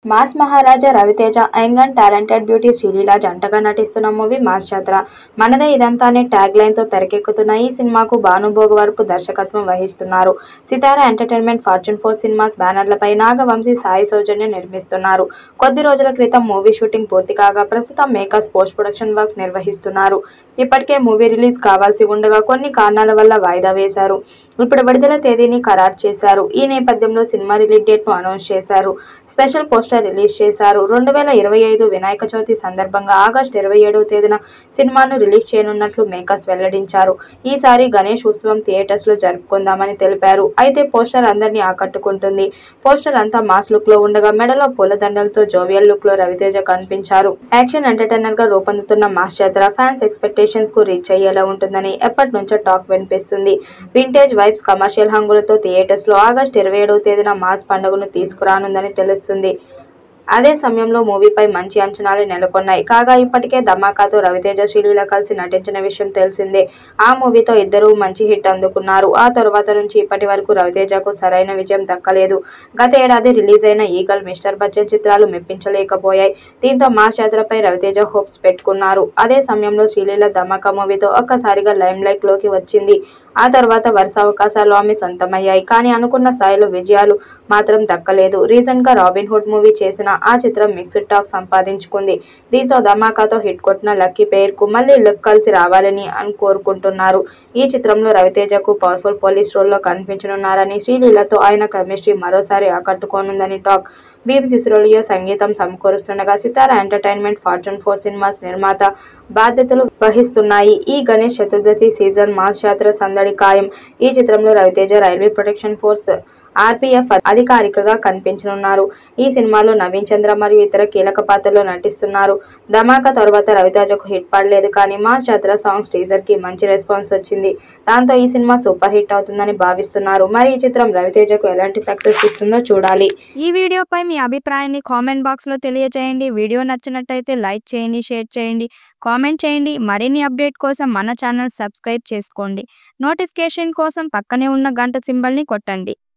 Mass Maharaja Raviteja young and talented beauty Sreeleela జంటగా నటిస్తున్న movie mass జాతర. మనదే ఇదంతా అనే ట్యాగ్ లైన్ తో తెరకెక్కుతున్న ఈ సినిమాకు భాను భోగవరపు దర్శకత్వం వహిస్తున్నారు. సితార ఎంటర్టైన్మెంట్, ఫార్చ్యూన్ 4 సినిమాస్ బ్యానర్లపై నాగవంశీ, సాయి సౌజన్య నిర్మిస్తున్నారు. కొద్ది రోజుల క్రితం మూవీ షూటింగ్ పూర్తి కాగా ప్రస్తుతం మేకర్స్ పోస్ట్ ప్రొడక్షన్ వర్క్ నిర్వహిస్తున్నారు. ఇప్పటికే మూవీ రిలీజ్ కావాల్సి ఉండగా కొన్ని కారణాల వల్ల వాయిదా వేశారు. ఇప్పుడు విడుదల తేదీని ఖరారు చేశారు. ఈ నేపథ్యంలో సినిమా రిలీజ్ డేట్ ను అనౌన్స్ చేశారు. స్పెషల్ పోస్టర్ రిలీజ్ చేశారు. 2025 వినాయక చవితి సందర్భంగా ఆగస్టు 27వ తేదీన సినిమాను రిలీజ్ చేయనున్నట్లు మేకర్స్ వెల్లడించారు. ఈసారి గణేష్ ఉత్సవం థియేటర్స్ లో జరుపుకుందామని తెలిపారు. అయితే పోస్టర్ అందరినీ ఆకట్టుకుంటుంది. పోస్టర్ అంతా మాస్ లుక్ లో ఉండగా మెడలో పూలదండలతో జోవియల్ లుక్ లో రవితేజ కనిపించారు. యాక్షన్ ఎంటర్టైనర్ గా రూపొందుతున్న మాస్ జాతర ఫ్యాన్స్ ఎక్స్పెక్టేషన్స్ కు రీచ్ అయ్యేలా ఉంటుందని ఎప్పటి నుంచో టాక్ వినిపిస్తుంది. వింటేజ్ వైబ్స్, కమర్షియల్ హంగులతో థియేటర్స్ లో ఆగస్టు 27వ తేదీన మాస్ పండుగను తీసుకురానుందని తెలుస్తుంది. అదే సమయంలో మూవీపై మంచి అంచనాలే నెలకొన్నాయి. కాగా ఇప్పటికే ధమాకాతో రవితేజ, శ్రీలీల కలిసి నటించిన విషయం తెలిసిందే. ఆ మూవీతో ఇద్దరూ మంచి హిట్ అందుకున్నారు. ఆ తరువాత నుంచి ఇప్పటి వరకు రవితేజకు సరైన విజయం దక్కలేదు. గత ఏడాది రిలీజ్ అయిన ఈగల్, మిస్టర్ బచ్చన్ చిత్రాలు మెప్పించలేకపోయాయి. దీంతో మాస్ జాతరపై రవితేజ హోప్స్ పెట్టుకున్నారు. అదే సమయంలో శ్రీలీల ధమాకా మూవీతో ఒక్కసారిగా లైమ్ లైట్ లోకి వచ్చింది. ఆ తర్వాత వరుస అవకాశాలు ఆమె సొంతమయ్యాయి. కానీ అనుకున్న స్థాయిలో విజయాలు మాత్రం దక్కలేదు. రీసెంట్ గా రాబిన్ హుడ్ మూవీ చేసిన ఆ చిత్రం మిక్స్డ్ టాక్ సంపాదించుకుంది. దీంతో ధమాకాతో హిట్ కొట్టిన లక్కీ పెయిర్ కు మళ్లీ లుక్ కలిసి రావాలని కోరుకుంటున్నారు. ఈ చిత్రంలో రవితేజకు పవర్ఫుల్ పోలీస్ రోల్లో కనిపించనున్నారని, శ్రీలీలతో ఆయన కెమిస్ట్రీ మరోసారి ఆకట్టుకోనుందని టాక్. భీమ్ సిసిరోలియో సంగీతం సమకూరుస్తుండగా సితార ఎంటర్టైన్మెంట్, ఫార్చ్యూన్ 4 సినిమాస్ నిర్మాత బాధ్యతలు వహిస్తున్నాయి. ఈ గణేష్ చతుర్థి సీజన్ మాస్ జాతర సందడి ఖాయం. ఈ చిత్రంలో Raviteja railway protection force RPF అధికారిగా కనిపించనున్నారు. ఈ సినిమాలో నవీన్ చంద్ర మరియు ఇతర కీలక పాత్రల్లో నటిస్తున్నారు. ధమాకా తర్వాత రవితేజకు హిట్ పడలేదు. కానీ మాస్ జాతర సాంగ్స్ టీజర్ కి మంచి రెస్పాన్స్ వచ్చింది. దాంతో ఈ సినిమా సూపర్ హిట్ అవుతుందని భావిస్తున్నారు. మరి ఈ చిత్రం రవితేజకు ఎలాంటి సక్సెస్ ఇస్తుందో చూడాలి. ఈ వీడియోపై మీ అభిప్రాయాన్ని కామెంట్ బాక్స్ లో తెలియజేయండి. వీడియో నచ్చినట్టయితే లైక్ చేయండి, షేర్ చేయండి, కామెంట్ చేయండి. మరిన్ని అప్డేట్ కోసం మన ఛానల్ సబ్స్క్రైబ్ చేసుకోండి. నోటిఫికేషన్ కోసం పక్కనే ఉన్న గంట సింబల్ ని కొట్టండి.